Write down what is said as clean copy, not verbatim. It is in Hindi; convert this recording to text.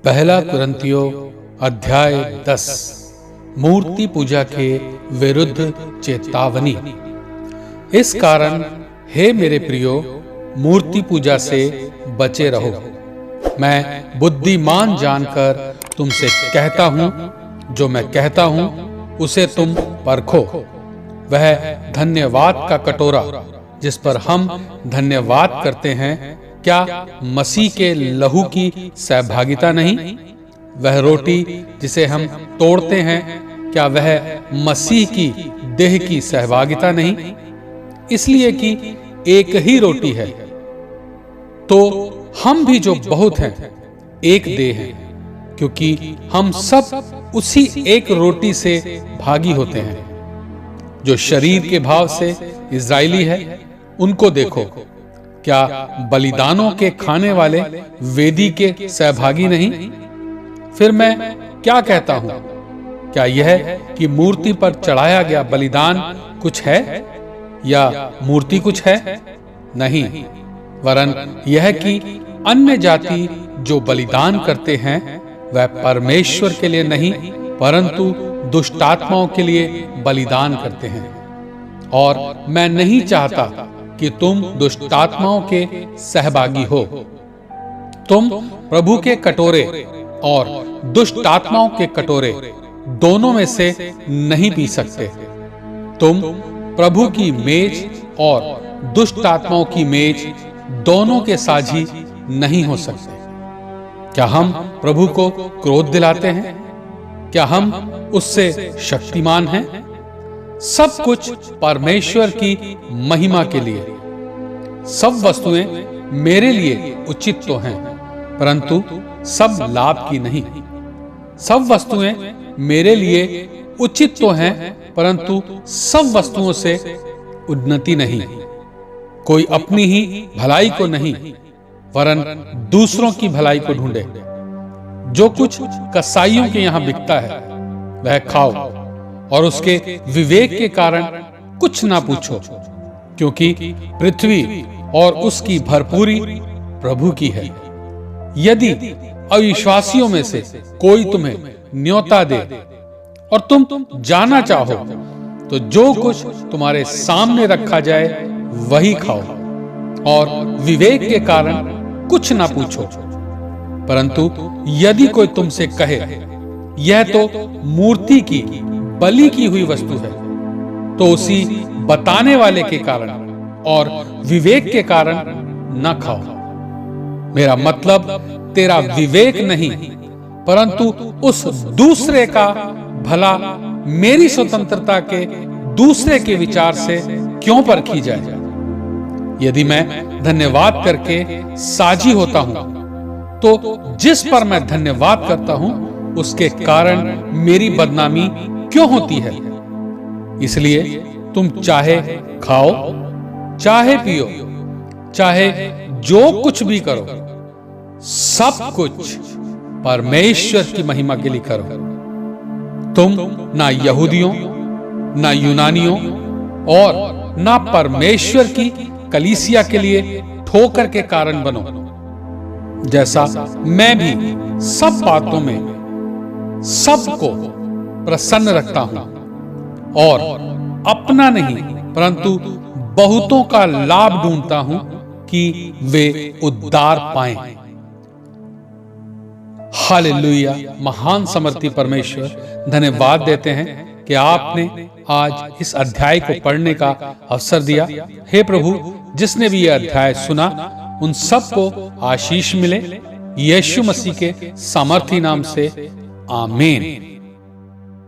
पहला कुरिन्थियों अध्याय 10 मूर्ति पूजा के विरुद्ध चेतावनी। इस कारण हे मेरे प्रियो, मूर्ति पूजा से बचे रहो। मैं बुद्धिमान जानकर तुमसे कहता हूं, जो मैं कहता हूं उसे तुम परखो। वह धन्यवाद का कटोरा जिस पर हम धन्यवाद करते हैं, क्या मसीह के लहू की सहभागिता नहीं? वह रोटी जिसे हम तोड़ते हैं, क्या वह मसीह की देह की सहभागिता नहीं? इसलिए कि एक ही रोटी है, तो हम भी जो बहुत हैं एक देह हैं, क्योंकि हम सब उसी एक रोटी से भागी होते हैं। जो शरीर के भाव से इज़राइली है, उनको देखो। क्या बलिदानों के खाने वाले वेदी के सहभागी नहीं? फिर मैं क्या कहता हूं? क्या यह कि मूर्ति पर चढ़ाया गया बलिदान कुछ है या मूर्ति कुछ है? नहीं, वरन यह कि अन्य जाति जो बलिदान करते हैं वह परमेश्वर के लिए नहीं, परंतु दुष्टात्माओं के लिए बलिदान करते हैं। और मैं नहीं चाहता कि तुम दुष्टात्माओं के सहभागी हो। तुम प्रभु के कटोरे और दुष्टात्माओं के कटोरे दोनों में से नहीं पी सकते। तुम प्रभु की मेज और दुष्टात्माओं की मेज दोनों के साझी नहीं हो सकते। क्या हम प्रभु को क्रोध दिलाते हैं? क्या हम उससे शक्तिमान हैं? सब कुछ परमेश्वर की महिमा के लिए। सब वस्तुएं मेरे लिए उचित तो हैं, परंतु सब लाभ की नहीं। सब वस्तुएं मेरे लिए उचित तो हैं, परंतु सब वस्तुओं से उन्नति नहीं। कोई अपनी ही भलाई को नहीं, वरन दूसरों की भलाई को ढूंढे। जो कुछ कसाईयों के यहां बिकता है वह खाओ, और उसके विवेक के कारण कुछ ना पूछो, क्योंकि पृथ्वी और उसकी भरपूरी प्रभु की है। यदि अविश्वासियों में से कोई तुम्हें न्योता दे और तुम जाना चाहो, तो जो कुछ तुम्हारे सामने रखा जाए वही खाओ, और विवेक के कारण कुछ ना पूछो। परंतु यदि कोई तुमसे कहे, यह तो मूर्ति की बलि की हुई वस्तु है, तो उसी बताने वाले के कारण और विवेक के कारण न खाओ। मेरा मतलब तेरा विवेक नहीं, परंतु उस दूसरे का भला मेरी स्वतंत्रता के दूसरे के विचार से क्यों परखी जाए? यदि मैं धन्यवाद करके साझी होता हूं, तो जिस पर मैं धन्यवाद करता हूं उसके कारण मेरी बदनामी क्यों होती है? इसलिए तुम चाहे खाओ, चाहे पियो, चाहे जो कुछ भी करो, सब कुछ परमेश्वर की महिमा के लिए करो। तुम ना यहूदियों, ना यूनानियों और ना परमेश्वर की कलीसिया के लिए ठोकर के कारण बनो। जैसा मैं भी सब बातों में सबको प्रसन्न रखता हूं, और अपना नहीं परंतु बहुतों का लाभ ढूंढता हूं कि वे उद्धार पाएं। हालेलुया। महान समर्थी परमेश्वर, धन्यवाद देते हैं कि आपने आज इस अध्याय को पढ़ने का अवसर दिया। हे प्रभु, जिसने भी यह अध्याय सुना उन सबको आशीष मिले, यीशु मसीह के सामर्थी नाम से आमीन।